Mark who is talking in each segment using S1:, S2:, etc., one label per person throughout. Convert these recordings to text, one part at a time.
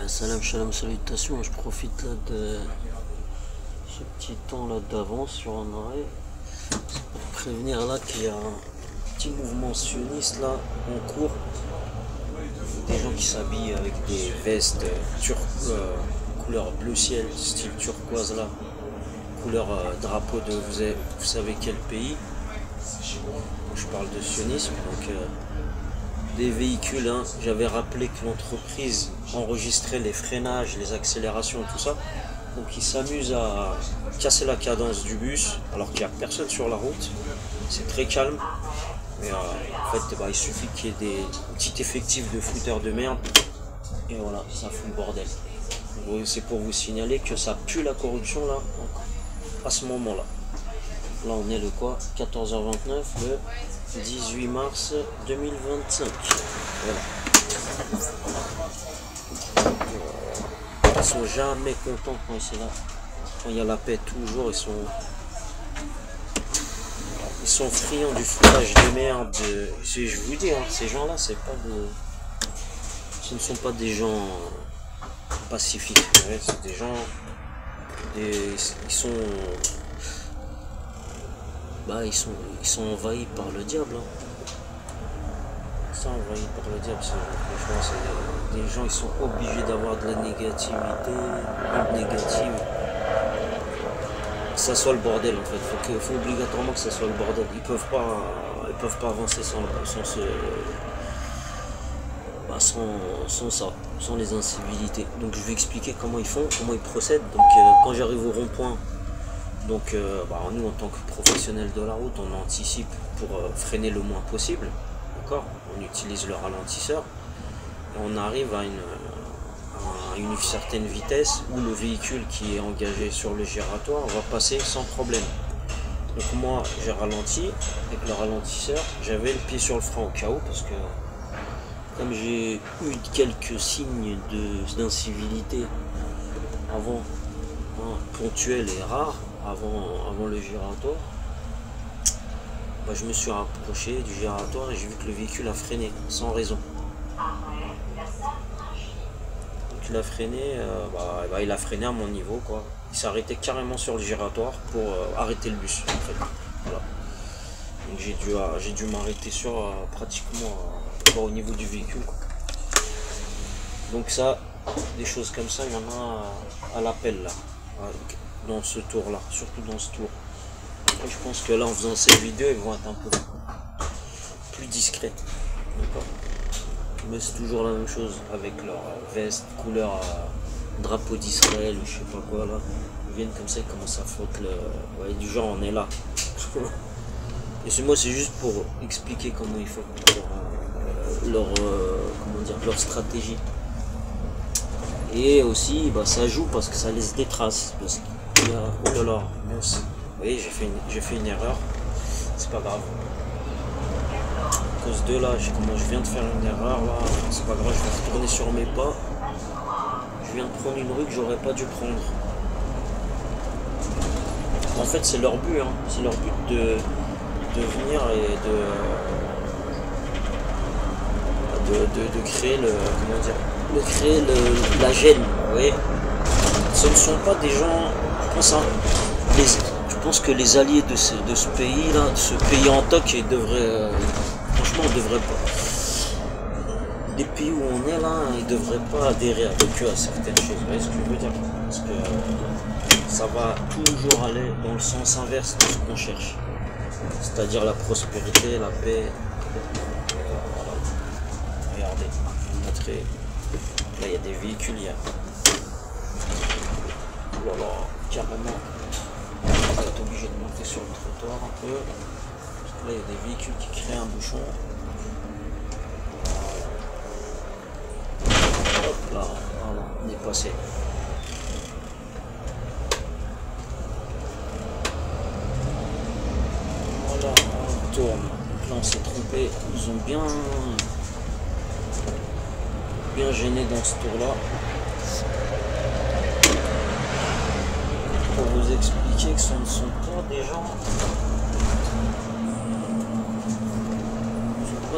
S1: Salam, shalom, salutations. Je profite là de ce petit temps là d'avance sur un arrêt pour prévenir là qu'il y a un petit mouvement sioniste là en cours. Des gens qui s'habillent avec des vestes couleur bleu ciel, style turquoise là, couleur drapeau de vous savez quel pays. Je parle de sionisme, donc des véhicules, hein. J'avais rappelé que l'entreprise enregistrait les freinages, les accélérations, tout ça. Donc ils s'amusent à casser la cadence du bus alors qu'il n'y a personne sur la route. C'est très calme. Mais en fait, il suffit qu'il y ait des petits effectifs de fouteurs de merde. Et voilà, ça fout le bordel. C'est pour vous signaler que ça pue la corruption là, à ce moment-là. Là on est le quoi 14h29, le 18 mars 2025. Voilà. Ils sont jamais contents quand c'est là. Quand il y a la paix, toujours ils sont friands du foutage de merde. Je vous dis, hein, ces gens-là, ce ne sont pas des gens pacifiques. Ouais, c'est des gens, ils sont envahis par le diable. Hein. Ils sont envahis par le diable. Franchement, c'est des gens, ils sont obligés d'avoir de la négativité, une négative. Que ça soit le bordel en fait. Faut obligatoirement que ça soit le bordel. Ils peuvent pas avancer sans ça, sans les incivilités. Donc je vais expliquer comment ils font, comment ils procèdent. Donc quand j'arrive au rond-point, donc nous en tant que professionnels de la route, on anticipe pour freiner le moins possible. D'accord ? On utilise le ralentisseur. Et on arrive à une certaine vitesse où le véhicule qui est engagé sur le giratoire va passer sans problème. Donc moi j'ai ralenti avec le ralentisseur, j'avais le pied sur le frein au cas où, parce que comme j'ai eu quelques signes d'incivilité avant, hein, ponctuels et rares avant le giratoire, je me suis rapproché du giratoire et j'ai vu que le véhicule a freiné sans raison. Il a freiné, il a freiné à mon niveau quoi. Il s'est arrêté carrément sur le giratoire pour arrêter le bus en fait. Voilà. Donc j'ai dû m'arrêter sur pratiquement au niveau du véhicule quoi. Donc ça, des choses comme ça, il y en a à l'appel là, dans ce tour là, surtout dans ce tour. Après, je pense que là en faisant ces vidéos, ils vont être un peu plus discrets. D'accord ? Mais c'est toujours la même chose avec leur veste couleur drapeau d'Israël ou je sais pas quoi là. Ils viennent comme ça, ils commencent à foutre du genre on est là. Et moi c'est juste pour expliquer comment ils font leur stratégie. Et aussi ça joue parce que ça laisse des traces. Parce qu'il y a, oh là là, mince. Vous voyez, j'ai fait une erreur. C'est pas grave. À cause de là, je viens de faire une erreur là, c'est pas grave, je vais retourner sur mes pas. Je viens de prendre une rue que j'aurais pas dû prendre. En fait c'est leur but, hein. C'est leur but de venir et de créer la gêne, vous voyez. Ce ne sont pas des gens, je pense que les alliés de ce pays là, de ce pays en toc, ils devraient franchement, on devrait pas. Des pays où on est là, ils devraient pas adhérer avec eux à certaines choses. Vous voyez ce que je veux dire? Parce que ça va toujours aller dans le sens inverse de ce qu'on cherche. C'est-à-dire la prospérité, la paix. Voilà. Regardez, je vais vous montrer. Là, il y a des véhicules, il y a. Oh là là, carrément. On va être obligé de monter sur le trottoir un peu. Là, il y a des véhicules qui créent un bouchon. Hop là, voilà, on est passé. Voilà, on tourne. Donc là, on s'est trompé. Ils ont bien gêné dans ce tour-là. Pour vous expliquer que ce ne sont pas des gens.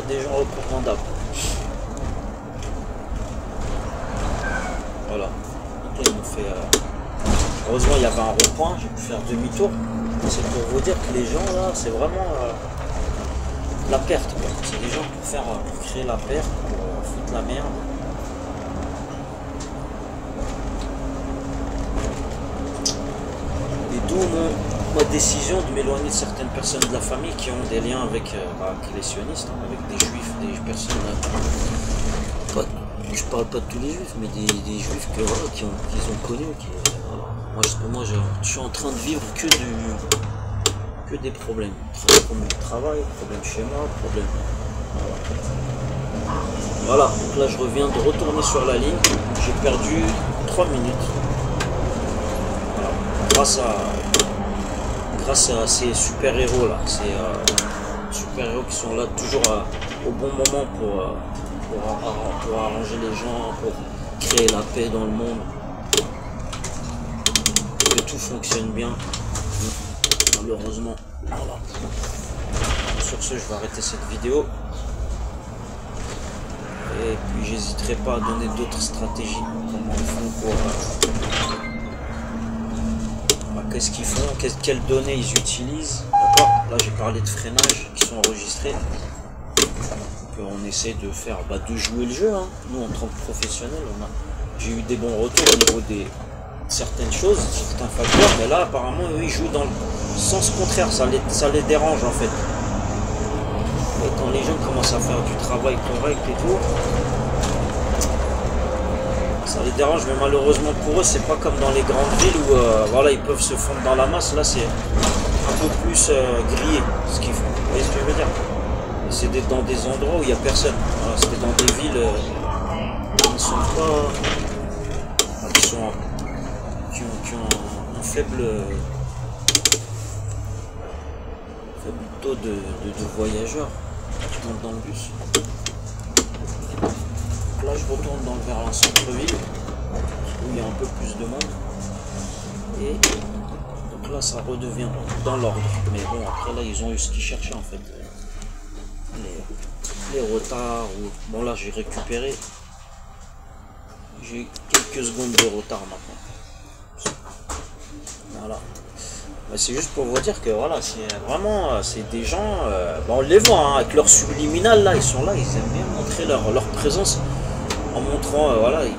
S1: Des gens recommandables. fait... heureusement, il y avait un rond-point, j'ai pu faire demi-tour. C'est pour vous dire que les gens, là, c'est vraiment la perte, quoi. C'est des gens pour créer la perte, pour foutre la merde. Et d'où ma décision de m'éloigner de certaines personnes de la famille qui ont des liens avec les sionistes, hein, avec des juifs, des personnes... je parle pas de tous les juifs, mais des juifs que, voilà, qu'ils ont connus. Moi, je suis en train de vivre que des problèmes. Problèmes de travail, problèmes chez moi, problèmes... Voilà, donc là je reviens de retourner sur la ligne. J'ai perdu 3 minutes. Voilà. Grâce à ces super-héros là. Ces super-héros qui sont là toujours au bon moment pour arranger les gens, pour créer la paix dans le monde. Que tout fonctionne bien. Malheureusement. Voilà. Sur ce, je vais arrêter cette vidéo. Et puis j'hésiterai pas à donner d'autres stratégies. Comment ils font pour... qu'est-ce qu'ils font, quelles données ils utilisent. D'accord. Là j'ai parlé de freinage qui sont enregistrés. Donc, on essaie de faire, de jouer le jeu. Hein. Nous en tant que professionnels, j'ai eu des bons retours au niveau des certaines choses, certains facteurs, mais là apparemment eux ils jouent dans le sens contraire, ça les dérange en fait. Et quand les gens commencent à faire du travail correct et tout, ça les dérange, mais malheureusement pour eux c'est pas comme dans les grandes villes où voilà, ils peuvent se fondre dans la masse. Là c'est un peu plus grillé ce qu'ils font, vous voyez ce que je veux dire. C'est dans des endroits où il n'y a personne. Voilà, c'était dans des villes qui ne sont pas, qui ont un faible taux de voyageurs qui montent dans le bus. Donc là je retourne vers un centre-ville où il y a un peu plus de monde. Et donc là ça redevient dans l'ordre. Mais bon, après là ils ont eu ce qu'ils cherchaient en fait. Les retards. Bon là j'ai récupéré. J'ai quelques secondes de retard maintenant. Voilà. C'est juste pour vous dire que voilà, c'est vraiment c'est des gens, on les voit hein, avec leur subliminal là, ils sont là, ils aiment bien montrer leur présence en montrant voilà. Et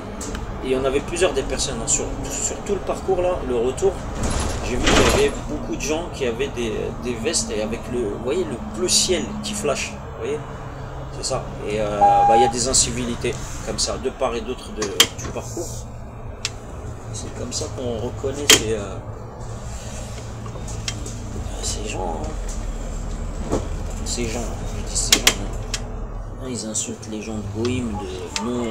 S1: il y en avait plusieurs des personnes hein, sur tout le parcours là, le retour. J'ai vu qu'il y avait beaucoup de gens qui avaient des vestes et avec vous voyez le bleu ciel qui flash, vous voyez, c'est ça. Et il y a des incivilités comme ça de part et d'autre du parcours. C'est comme ça qu'on reconnaît ces gens, hein. Je dis ces gens, hein. Ils insultent les gens de Bohème, de non,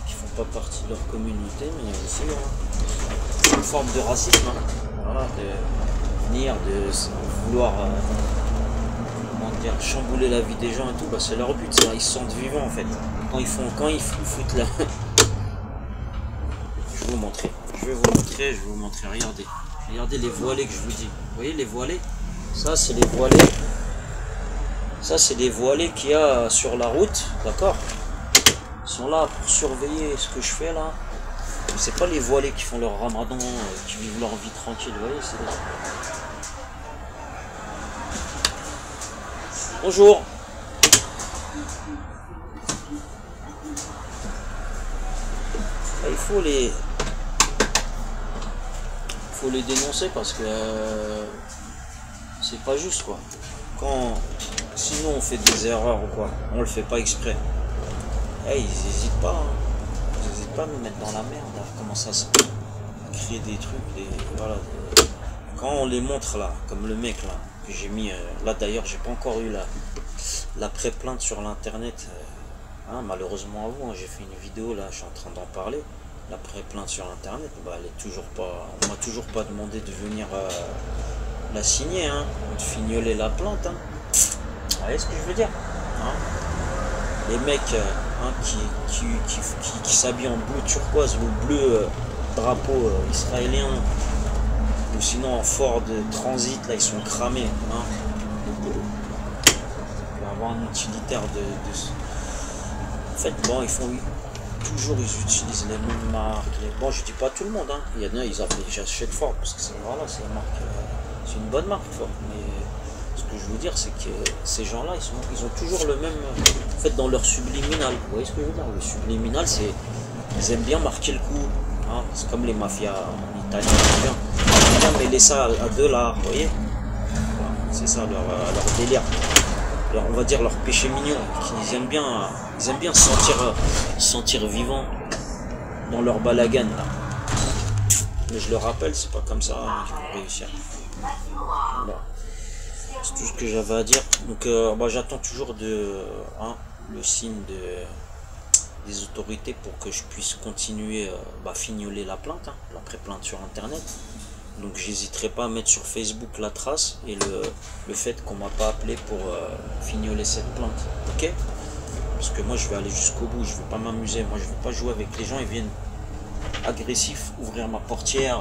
S1: qui font pas partie de leur communauté, mais aussi c'est une forme de racisme, hein. Voilà, de venir, de vouloir comment dire, chambouler la vie des gens et tout, c'est leur but, ils se sentent vivants en fait. Quand ils foutent la... Je vais vous montrer, regardez les voilés que je vous dis. Vous voyez les voilés? Ça c'est les voilés. Ça c'est les voilés qu'il y a sur la route, d'accord? Ils sont là pour surveiller ce que je fais là. C'est pas les voilés qui font leur ramadan, qui vivent leur vie tranquille, vous voyez, c'est... Bonjour. Il faut les dénoncer parce que c'est pas juste quoi. Sinon on fait des erreurs ou quoi, on le fait pas exprès. Ils hésitent pas, hein. Ils hésitent pas à nous mettre dans la merde, à commencer à se créer des trucs, voilà. Quand on les montre là, comme le mec là, que j'ai mis, là d'ailleurs j'ai pas encore eu la pré-plainte sur l'internet, hein, malheureusement à vous, hein, j'ai fait une vidéo là, je suis en train d'en parler. La pré-plainte sur internet, elle est toujours pas, on m'a toujours pas demandé de venir la signer, hein, de fignoler la plainte, hein. Vous voyez ce que je veux dire, hein? Les mecs hein, qui s'habillent en bleu turquoise ou bleu drapeau israélien, ou sinon en Ford Transit, là ils sont cramés, hein. Pour avoir un utilitaire en fait, bon, ils font toujours ils utilisent les mêmes marques. Bon, je dis pas tout le monde, hein. Il y en a, ils achètent fort parce que c'est voilà, c'est une marque, c'est une bonne marque fort. Mais ce que je veux dire, c'est que ces gens-là, ils ont toujours le même, en fait, dans leur subliminal. Vous voyez ce que je veux dire? Le subliminal, c'est, ils aiment bien marquer le coup. Hein. C'est comme les mafias en Italie, ils aiment bien mêler ça à de l'art, vous voyez? Voilà, c'est ça leur délire. Alors, on va dire leur péché mignon, qu'ils aiment bien se sentir vivants dans leur balagan là. Mais je le rappelle, c'est pas comme ça qu'ils vont réussir. Voilà. C'est tout ce que j'avais à dire. Donc j'attends toujours le signe des autorités pour que je puisse continuer fignoler la plainte, hein, la pré-plainte sur internet. Donc j'hésiterai pas à mettre sur Facebook la trace et le fait qu'on m'a pas appelé pour fignoler cette plainte. Ok? Parce que moi je vais aller jusqu'au bout, je vais pas m'amuser, moi je vais pas jouer avec les gens, ils viennent agressifs ouvrir ma portière.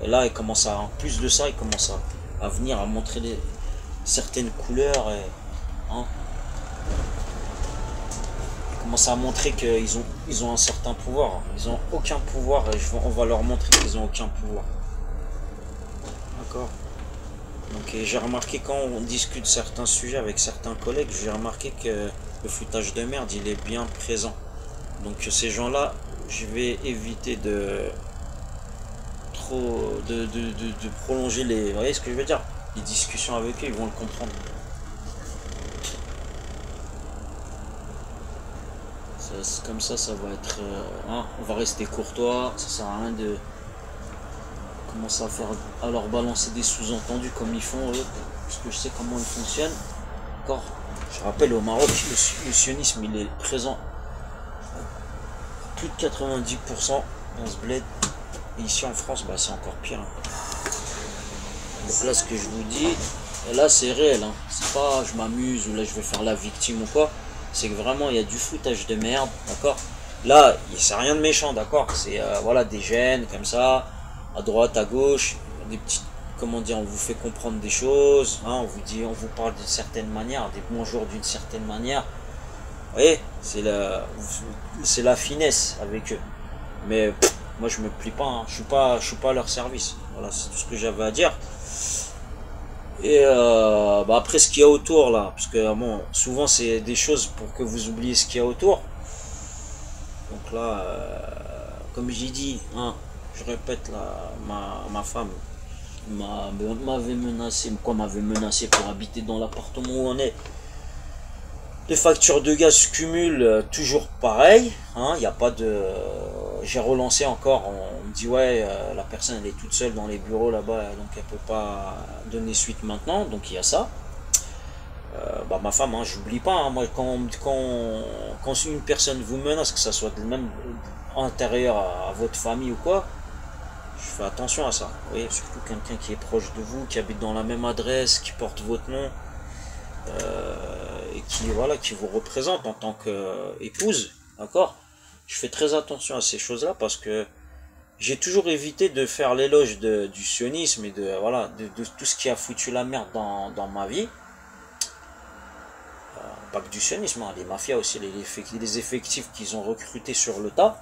S1: Et là en plus de ça, ils commencent à venir à montrer certaines couleurs et, hein, ils commencent à montrer qu'ils ont un certain pouvoir. Ils ont aucun pouvoir et on va leur montrer qu'ils ont aucun pouvoir. D'accord. Donc j'ai remarqué quand on discute certains sujets avec certains collègues, j'ai remarqué que le foutage de merde il est bien présent. Donc ces gens-là, je vais éviter de prolonger les. Vous voyez ce que je veux dire? Les discussions avec eux, ils vont le comprendre. Comme ça va être. On va rester courtois, ça sert à rien de commencer à leur balancer des sous-entendus comme ils font eux, parce que je sais comment ils fonctionnent. D'accord. Je rappelle, au Maroc, le sionisme il est présent à plus de 90% dans ce bled. Et ici en France, c'est encore pire. Donc là, ce que je vous dis, là c'est réel. Hein. C'est pas je m'amuse ou là je vais faire la victime ou quoi. C'est que vraiment il y a du foutage de merde, d'accord. Là, c'est rien de méchant, d'accord. C'est voilà des gènes comme ça, à droite, à gauche, des petites. Comment dire, on vous fait comprendre des choses, hein, on vous parle d'une certaine manière, des bonjours d'une certaine manière. Vous voyez, c'est la finesse avec eux. Mais moi je me plie pas, hein. Je suis pas à leur service. Voilà, c'est tout ce que j'avais à dire. Et après ce qu'il y a autour là, parce que bon, souvent c'est des choses pour que vous oubliez ce qu'il y a autour. Donc là, comme j'ai dit, hein, je répète là, ma femme m'avait menacé pour habiter dans l'appartement où on est. Les factures de gaz se cumulent toujours pareil, hein, il n'y a pas de. J'ai relancé encore, on me dit ouais, la personne elle est toute seule dans les bureaux là-bas, donc elle peut pas donner suite maintenant, donc il y a ça. Ma femme, hein, j'oublie pas, hein, moi quand une personne vous menace, que ça soit même antérieur à votre famille ou quoi, je fais attention à ça. Vous voyez, surtout quelqu'un qui est proche de vous, qui habite dans la même adresse, qui porte votre nom, et qui vous représente en tant qu'épouse, d'accord. Je fais très attention à ces choses-là parce que j'ai toujours évité de faire l'éloge du sionisme et de tout ce qui a foutu la merde dans ma vie. Pas que du sionisme, hein, les mafias aussi, les effectifs qu'ils ont recrutés sur le tas.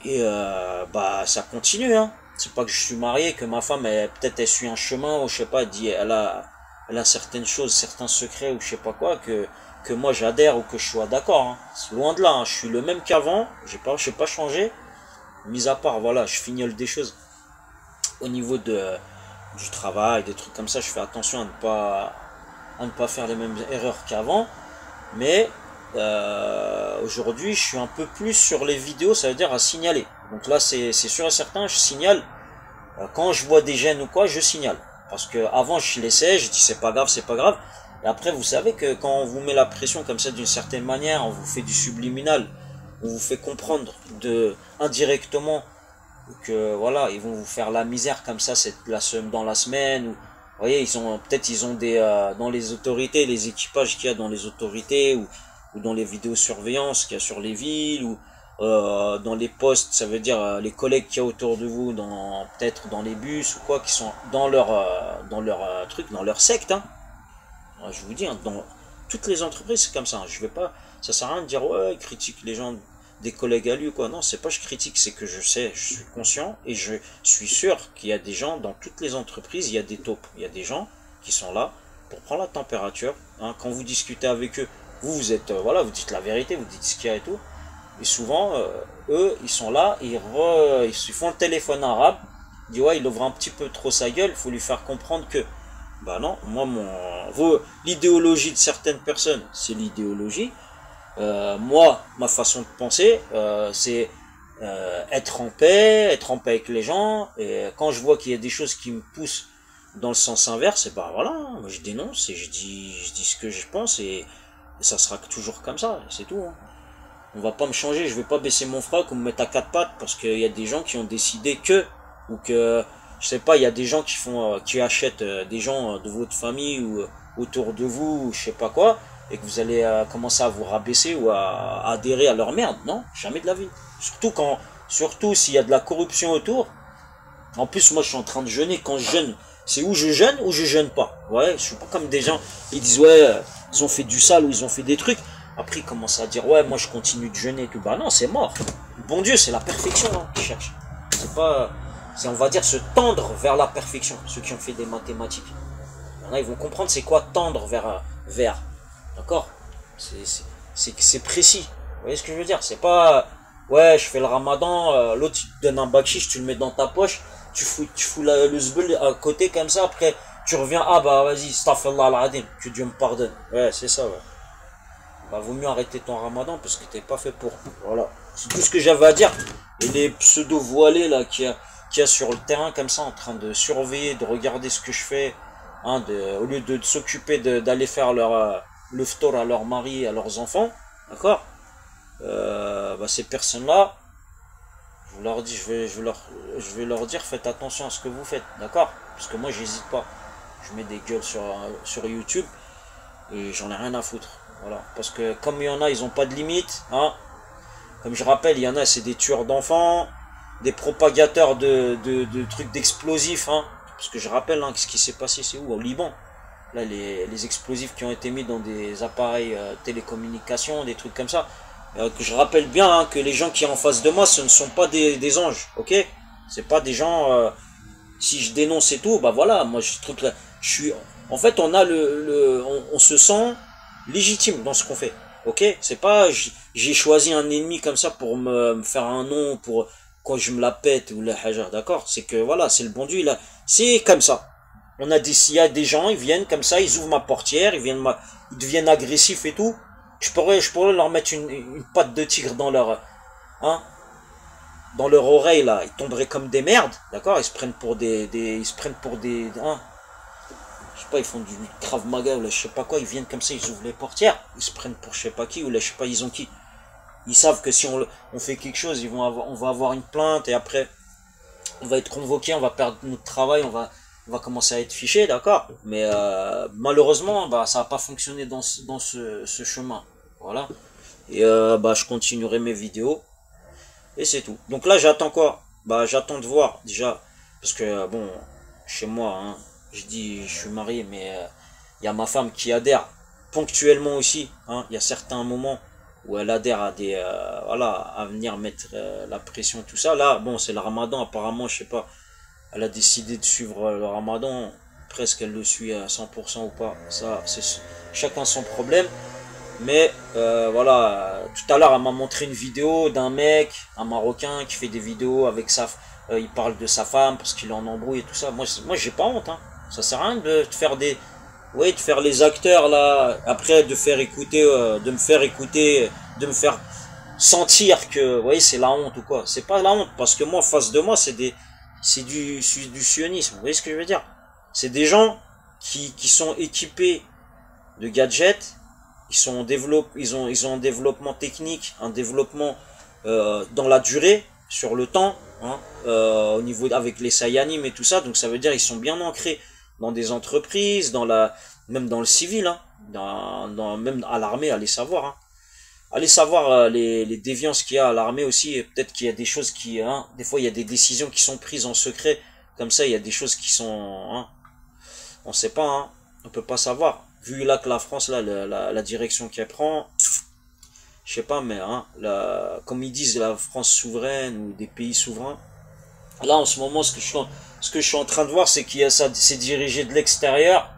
S1: Et ça continue, hein. C'est pas que je suis marié, que ma femme peut-être elle suit un chemin ou je sais pas, elle a certaines choses, certains secrets ou je sais pas quoi que moi j'adhère ou que je sois d'accord. Hein. Loin de là, hein. Je suis le même qu'avant, je n'ai pas changé. Mis à part, voilà, je fignole des choses au niveau du travail, des trucs comme ça. Je fais attention à ne pas faire les mêmes erreurs qu'avant. Mais aujourd'hui, je suis un peu plus sur les vidéos, ça veut dire à signaler. Donc là, c'est sûr et certain, je signale. Quand je vois des gènes ou quoi, je signale. Parce que avant je laissais, je dis c'est pas grave, c'est pas grave. Et après, vous savez que quand on vous met la pression comme ça d'une certaine manière, on vous fait du subliminal, on vous fait comprendre indirectement que voilà, ils vont vous faire la misère comme ça dans la semaine. Ou, vous voyez, ils ont des dans les autorités, les équipages qu'il y a dans les autorités ou dans les vidéosurveillances qu'il y a sur les villes ou dans les postes, ça veut dire les collègues qu'il y a autour de vous, peut-être dans les bus ou quoi, qui sont dans leur truc, dans leur secte. Hein. Alors, je vous dis, hein, dans toutes les entreprises, c'est comme ça. Hein. Je vais pas, ça sert à rien de dire ouais, critique les gens des collègues à lui, quoi. Non, c'est pas je critique, c'est que je sais, je suis conscient et je suis sûr qu'il y a des gens dans toutes les entreprises, il y a des taupes, il y a des gens qui sont là pour prendre la température. Hein. Quand vous discutez avec eux, vous êtes, voilà, vous dites la vérité, vous dites ce qu'il y a et tout. Et souvent, eux, ils sont là, ils font le téléphone arabe, ils disent ouais, il ouvre un petit peu trop sa gueule, il faut lui faire comprendre que, bah non, moi, l'idéologie de certaines personnes, c'est l'idéologie. Moi, ma façon de penser, c'est être en paix avec les gens. Et quand je vois qu'il y a des choses qui me poussent dans le sens inverse, et bah voilà, moi je dénonce et je dis ce que je pense et ça sera toujours comme ça, c'est tout. Hein. On va pas me changer, je vais pas baisser mon frac ou me mettre à quatre pattes parce qu'il y a des gens qui ont décidé ou que, je sais pas, il y a des gens qui achètent des gens de votre famille ou autour de vous, ou je sais pas quoi, et que vous allez commencer à vous rabaisser ou à adhérer à leur merde. Non, jamais de la vie. Surtout s'il y a de la corruption autour. En plus, moi, je suis en train de jeûner. Quand je jeûne, c'est où je jeûne pas. Ouais, je suis pas comme des gens, ils disent, ouais, ils ont fait du sale ou ils ont fait des trucs. Après, ils commencent à dire, ouais, moi, je continue de jeûner et tout. Bah non, c'est mort. Bon Dieu, c'est la perfection hein, qu'ils cherchent. C'est pas, c'est, on va dire, se tendre vers la perfection. Ceux qui ont fait des mathématiques. Il y en a, ils vont comprendre c'est quoi tendre vers. D'accord? C'est précis. Vous voyez ce que je veux dire? C'est pas, ouais, je fais le ramadan, l'autre, il te donne un bakchich, tu le mets dans ta poche, tu fous le zbeul à côté comme ça, après, tu reviens, ah bah vas-y, astaghfirullah al-adim, que Dieu me pardonne. Ouais, c'est ça, ouais. Bah, vaut mieux arrêter ton ramadan parce que t'es pas fait pour. Voilà. C'est tout ce que j'avais à dire. Et les pseudo-voilés, là, qu'il y a sur le terrain, comme ça, en train de surveiller, de regarder ce que je fais, hein, au lieu de s'occuper d'aller faire le ftor à leur mari, à leurs enfants, d'accord? Bah, ces personnes-là, je vous leur dis, je vais leur dire, faites attention à ce que vous faites, d'accord? Parce que moi, j'hésite pas. Je mets des gueules sur YouTube et j'en ai rien à foutre. Voilà. Parce que comme il y en a, ils ont pas de limite, hein. Comme je rappelle, il y en a, c'est des tueurs d'enfants, des propagateurs de trucs d'explosifs, hein. Parce que je rappelle, hein, ce qui s'est passé, c'est où? Au Liban. Là, les explosifs qui ont été mis dans des appareils télécommunications, des trucs comme ça. Que je rappelle bien hein, que les gens qui sont en face de moi, ce ne sont pas des anges, ok? C'est pas des gens... si je dénonce et tout, bah voilà, moi je trouve que je suis... En fait, on a on se sent légitime dans ce qu'on fait, ok? C'est pas... J'ai choisi un ennemi comme ça pour me faire un nom, pour quand je me la pète ou la hajar, d'accord? C'est que voilà, c'est le bon Dieu, là. C'est comme ça. Il y a des gens, ils viennent comme ça, ils ouvrent ma portière, ils deviennent agressifs et tout. Je pourrais leur mettre une patte de tigre dans hein, dans leur oreille là, ils tomberaient comme des merdes, d'accord? Ils se prennent pour hein, je sais pas, ils font du Krav Maga ou là, je sais pas quoi, ils viennent comme ça, ils ouvrent les portières, ils se prennent pour je sais pas qui ou là, je sais pas, ils ont qui. Ils savent que si on fait quelque chose, on va avoir une plainte et après on va être convoqué, on va perdre notre travail, on va commencer à être fiché, d'accord? Mais malheureusement, bah ça va pas fonctionner dans ce chemin. Voilà. Et bah je continuerai mes vidéos. Et c'est tout. Donc là j'attends quoi? Bah j'attends de voir déjà. Parce que bon, chez moi, hein, je dis je suis marié, mais il y a ma femme qui adhère ponctuellement aussi. Hein. Il y a certains moments où elle adhère à voilà, à venir mettre la pression, tout ça. Là, bon, c'est le ramadan, apparemment, je sais pas. Elle a décidé de suivre le ramadan, presque elle le suit à 100% ou pas, ça c'est chacun son problème, mais voilà, tout à l'heure elle m'a montré une vidéo d'un mec, un Marocain qui fait des vidéos avec il parle de sa femme parce qu'il en embrouille et tout ça, moi j'ai pas honte, hein. Ça sert à rien de faire de faire les acteurs là, après de faire écouter, de me faire écouter, de me faire sentir que, vous voyez, c'est la honte ou quoi, c'est pas la honte, parce que moi, face de moi, c'est du sionisme, vous voyez ce que je veux dire? C'est des gens qui sont équipés de gadgets, ils ont un développement technique, un développement dans la durée, sur le temps, hein, au niveau avec les Sayanim et tout ça, donc ça veut dire ils sont bien ancrés dans des entreprises, même dans le civil, hein, même à l'armée, allez savoir, hein. Allez savoir les déviances qu'il y a à l'armée aussi, et peut-être qu'il y a des choses hein, des fois il y a des décisions qui sont prises en secret, comme ça il y a des choses qui sont, hein, on sait pas, hein, on peut pas savoir. Vu là que la France, là, la direction qu'elle prend, je sais pas, mais hein, comme ils disent la France souveraine ou des pays souverains. Là, en ce moment, ce que je suis en train de voir, c'est qu'il y a ça, c'est dirigé de l'extérieur.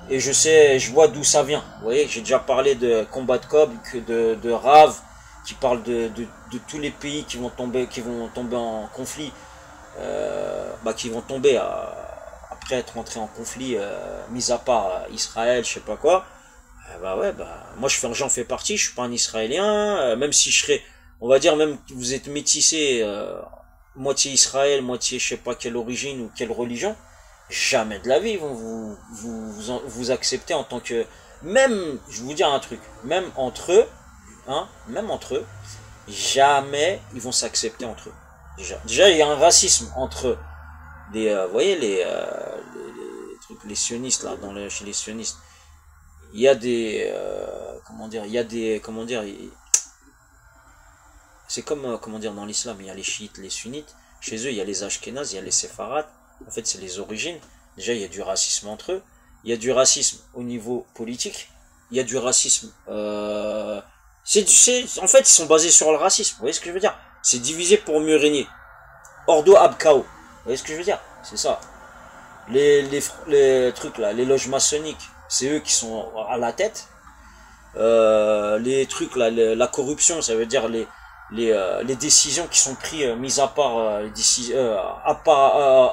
S1: Et je vois d'où ça vient. Vous voyez, j'ai déjà parlé de Combat de Cob, de Rav, qui parle de tous les pays qui vont tomber en conflit, qui vont tomber après être entrés en conflit, mis à part Israël, je sais pas quoi. Moi j'en fais partie, je suis pas un Israélien, même si je serais, on va dire, même que vous êtes métissé, moitié Israël, moitié je sais pas quelle origine ou quelle religion, jamais de la vie ils vont vous accepter en tant que, même, je vais vous dire un truc, même entre eux, jamais ils vont s'accepter entre eux. Déjà il y a un racisme entre vous voyez les trucs, les sionistes là, chez les sionistes. Il y a c'est comme, dans l'islam, il y a les chiites, les sunnites. Chez eux, il y a les ashkénazes, il y a les séfarades. En fait, c'est les origines. Déjà, il y a du racisme entre eux. Il y a du racisme au niveau politique. Il y a du racisme, en fait, ils sont basés sur le racisme. Vous voyez ce que je veux dire? C'est divisé pour mieux régner. Ordo ab chaos. Vous voyez ce que je veux dire? C'est ça. Les trucs là, les loges maçonniques, c'est eux qui sont à la tête. Les trucs là, la corruption, ça veut dire les décisions qui sont prises, mis à part,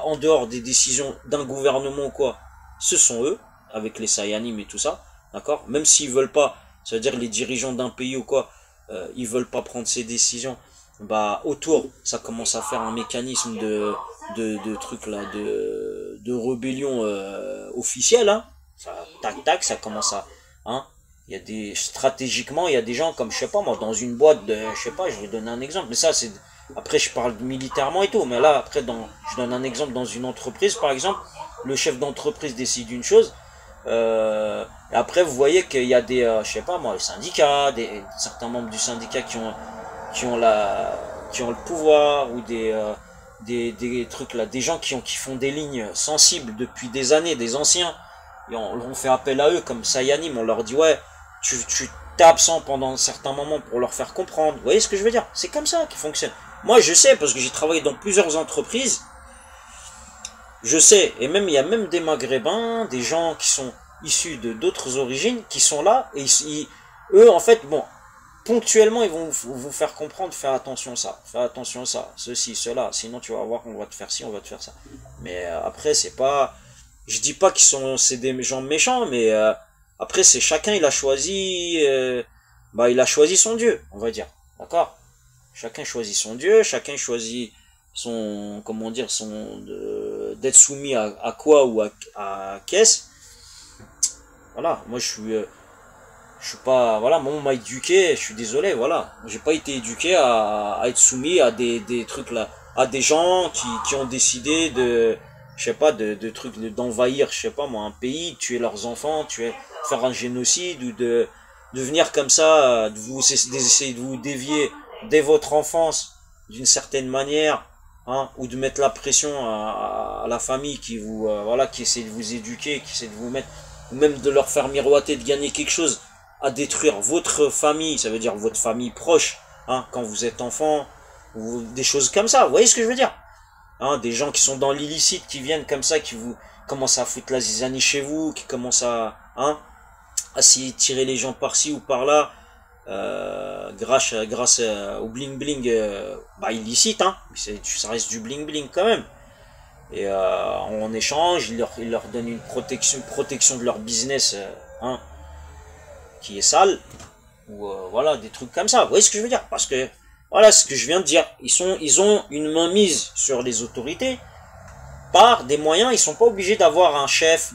S1: en dehors des décisions d'un gouvernement ou quoi, ce sont eux, avec les Sayanim et tout ça, d'accord? Même s'ils veulent pas, ça veut dire les dirigeants d'un pays ou quoi, ils veulent pas prendre ces décisions, autour, ça commence à faire un mécanisme de trucs là, de rébellion officielle, hein. Tac, ça commence à, hein. Stratégiquement, il y a des gens comme, je sais pas moi, dans une boîte je sais pas, je vais donner un exemple, mais ça c'est, après je parle militairement et tout, mais là après je donne un exemple dans une entreprise par exemple, le chef d'entreprise décide une chose, et après vous voyez qu'il y a je sais pas moi, le syndicat, certains membres du syndicat qui ont le pouvoir, ou des trucs là, des gens qui font des lignes sensibles depuis des années, des anciens, et on fait appel à eux comme Sayanim, on leur dit ouais, tu t'es absent pendant un certain moment pour leur faire comprendre. Vous voyez ce que je veux dire? C'est comme ça qui fonctionne. Moi je sais, parce que j'ai travaillé dans plusieurs entreprises, je sais, et même il y a même des Maghrébins, des gens qui sont issus de d'autres origines, qui sont là, et eux en fait, bon, ponctuellement ils vont vous faire comprendre, fais attention à ça, ceci, cela, sinon tu vas voir qu'on va te faire ci, on va te faire ça. Mais après c'est pas, je dis pas c'est des gens méchants, mais après c'est chacun, il a choisi son Dieu, on va dire, d'accord? Chacun choisit son Dieu, chacun choisit son, comment dire, d'être soumis à quoi ou à qu'est-ce. Voilà, moi je suis pas, voilà, moi on m'a éduqué, je suis désolé, voilà, j'ai pas été éduqué à être soumis à des trucs là, à des gens qui ont décidé je sais pas, de trucs, d'envahir, je sais pas moi, un pays, tuer leurs enfants, faire un génocide, ou de venir comme ça, d'essayer de vous dévier dès votre enfance d'une certaine manière, hein, ou de mettre la pression à la famille qui qui essaie de vous éduquer, qui essaie de vous mettre, ou même de leur faire miroiter de gagner quelque chose, à détruire votre famille, ça veut dire votre famille proche, hein, quand vous êtes enfant, ou des choses comme ça, vous voyez ce que je veux dire? Hein, des gens qui sont dans l'illicite, qui viennent comme ça, qui vous commencent à foutre la zizanie chez vous, qui commencent à essayer de tirer les gens par-ci ou par-là, grâce au bling bling, illicite, hein, ça reste du bling bling quand même. Et en échange, ils leur donnent une protection de leur business, hein, qui est sale, ou voilà, des trucs comme ça. Vous voyez ce que je veux dire? Parce que voilà ce que je viens de dire. Ils ont une mainmise sur les autorités par des moyens. Ils sont pas obligés d'avoir un chef,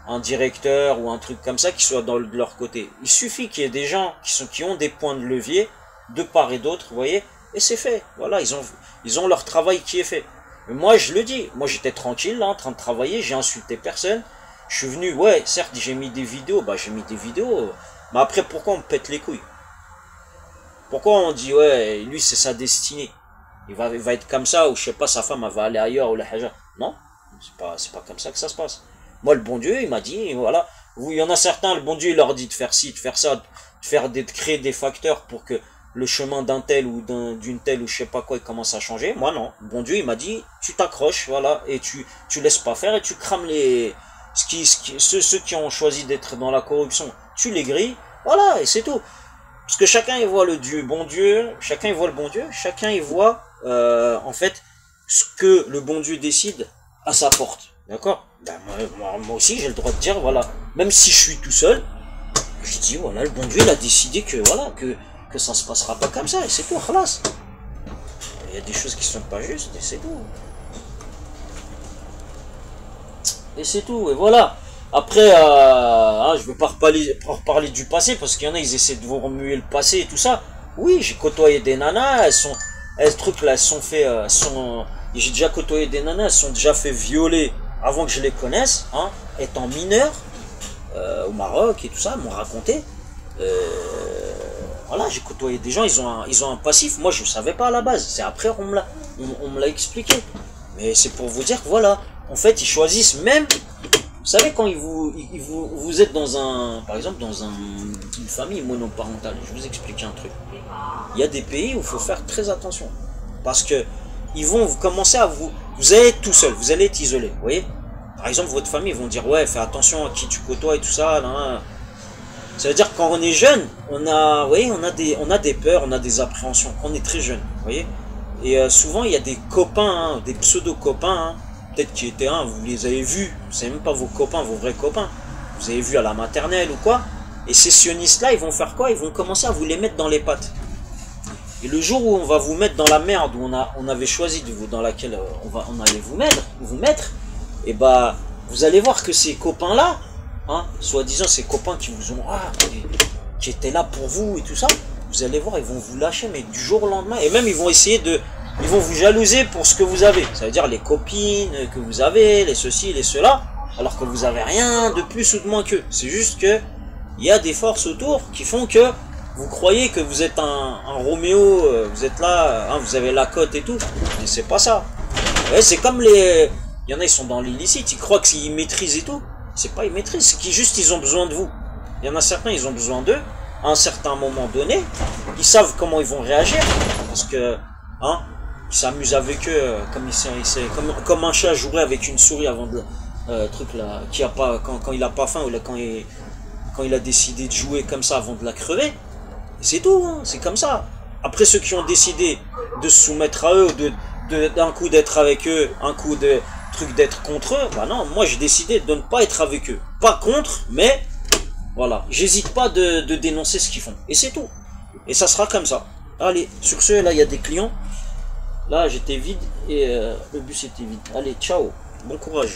S1: un directeur ou un truc comme ça qui soit de leur côté. Il suffit qu'il y ait des gens qui ont des points de levier de part et d'autre, vous voyez, et c'est fait. Voilà, ils ont leur travail qui est fait. Mais moi, je le dis, moi j'étais tranquille là, en train de travailler, j'ai insulté personne. Je suis venu, ouais, certes, j'ai mis des vidéos, mais après, pourquoi on me pète les couilles? Pourquoi on dit, ouais, lui, c'est sa destinée, il va être comme ça, ou je sais pas, sa femme, elle va aller ailleurs, ou la haja. Non, c'est pas comme ça que ça se passe. Moi, le bon Dieu, il m'a dit, voilà, il y en a certains, le bon Dieu, il leur dit de faire ci, de faire ça, de créer des facteurs pour que le chemin d'un tel ou d'une telle ou je sais pas quoi il commence à changer. Moi non. Bon Dieu, il m'a dit, tu t'accroches, voilà, et tu laisses pas faire et tu crames ceux qui ont choisi d'être dans la corruption, tu les grilles, voilà, et c'est tout. Parce que chacun il voit le bon Dieu, chacun il voit le bon Dieu, chacun il voit en fait ce que le bon Dieu décide à sa porte. D'accord? Ben, moi aussi j'ai le droit de dire, voilà, même si je suis tout seul, je dis voilà, le bon Dieu il a décidé que voilà, que ça se passera pas comme ça, et c'est tout, khalas. Il y a des choses qui sont pas justes, et c'est tout. Et c'est tout, et voilà. Après, je veux pas reparler du passé, parce qu'il y en a, ils essaient de vous remuer le passé et tout ça. Oui, j'ai côtoyé des nanas, j'ai déjà côtoyé des nanas, elles sont déjà fait violer avant que je les connaisse, hein, étant mineur, au Maroc et tout ça, elles m'ont raconté. Voilà, j'ai côtoyé des gens, ils ont un passif, moi je ne savais pas à la base, c'est après on me l'a expliqué. Mais c'est pour vous dire que voilà, en fait ils choisissent même, vous savez quand vous êtes par exemple dans une famille monoparentale, je vais vous expliquer un truc. Il y a des pays où il faut faire très attention, parce que ils vont commencer à vous allez être tout seul, vous allez être isolé, vous voyez. Par exemple votre famille, ils vont dire ouais fais attention à qui tu côtoies et tout ça, là. Ça veut dire que quand on est jeune, on a des peurs, on a des appréhensions, quand on est très jeune, vous voyez. Et souvent, il y a des copains, hein, des pseudo-copains, hein, peut-être qui étaient vous les avez vus, c'est même pas vos copains, vos vrais copains, vous avez vu à la maternelle ou quoi. Et ces sionistes-là, ils vont faire quoi? Ils vont commencer à vous les mettre dans les pattes. Et le jour où on va vous mettre dans la merde, où on avait choisi dans laquelle on allait vous mettre, et bah, vous allez voir que ces copains-là, hein, soi-disant ces copains qui vous ont qui étaient là pour vous et tout ça, vous allez voir, ils vont vous lâcher mais du jour au lendemain, et même ils vont vous jalouser pour ce que vous avez, ça veut dire les copines que vous avez, les ceci, les cela, alors que vous avez rien de plus ou de moins qu'eux. C'est juste que il y a des forces autour qui font que vous croyez que vous êtes un Roméo, vous êtes là, hein, vous avez la cote et tout, mais c'est pas ça. Ouais, c'est comme il y en a, ils sont dans l'illicite, ils croient qu'ils maîtrisent et tout. C'est pas ils maîtrisent, c'est qu'ils juste ont besoin de vous. Il y en a certains, ils ont besoin d'eux, à un certain moment donné, ils savent comment ils vont réagir, parce que, hein, ils s'amusent avec eux, comme un chat jouerait avec une souris avant de, truc là, quand il a pas faim, ou là, quand il a décidé de jouer comme ça avant de la crever. C'est tout, hein, c'est comme ça. Après, ceux qui ont décidé de se soumettre à eux, d'un coup d'être avec eux, un coup de truc d'être contre eux, bah non, moi j'ai décidé de ne pas être avec eux. Pas contre, mais voilà, j'hésite pas de dénoncer ce qu'ils font. Et c'est tout. Et ça sera comme ça. Allez, sur ce, là il y a des clients. Là j'étais vide et le bus était vide. Allez, ciao, bon courage.